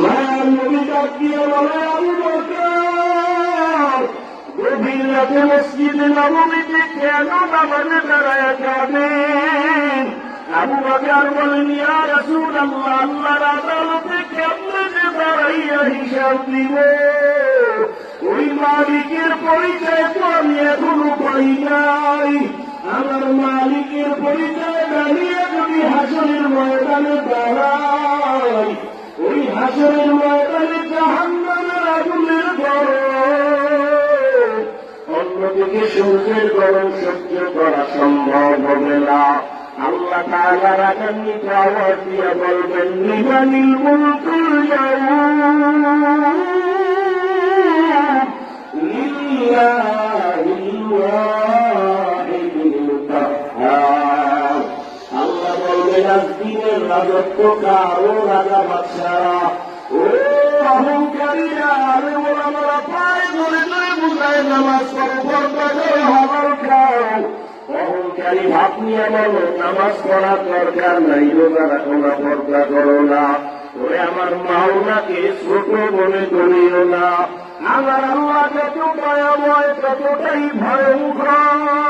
মায়ার নবী ডাক দিয়ে বলে, আবু বকর, গভীর রাতে মসজিদে নববীতে কেন নামাজে দাঁড়ায় যাবেন? আবু বকর বলেন, ইয়া রাসূলুল্লাহ, আল্লাহর আদালতে কেমনে যে দাঁড়াইয়া হিসাব দিব? ওই মালিকের পরিচয় তো আমি এখনো পাই নাই। আমার মালিকের পরিচয় দাঁড়িয়ে যদি হাসরের ময়দানে দাঁড়াই, ওই হাসরের ময়দানে জাহান্নামের আগুনের গরম, অন্যদিকে সূর্যের গরম সহ্য করা সম্ভব হবে না। আল্লাহ তাআলা রাগান্বিত আওয়াজ দিয়ে বলবেন, লিমানিল মুলকুল ইয়াউম, লিল্লাহিল ওয়াহিদিল কাহ্হার। আল্লাহ বলবেন, আজকের রাজত্ব কার? ও রাজা বাদশারা, ও অহংকারীরা, আরে ওরা পায় ধরে ধরে বুঝায় নামাজ পড়ো, পর্দা করো, হালাল খাও। অহংকারী ভাব নিয়ে বলো নামাজ পড়ার দরকার নাই, রোজা রাখো না, পর্দা করো না। ওরে আমার মাওলাকে ছোট মনে করিও না। আমার আল্লাহ যত দয়াময় ততটাই ভয়ঙ্কর।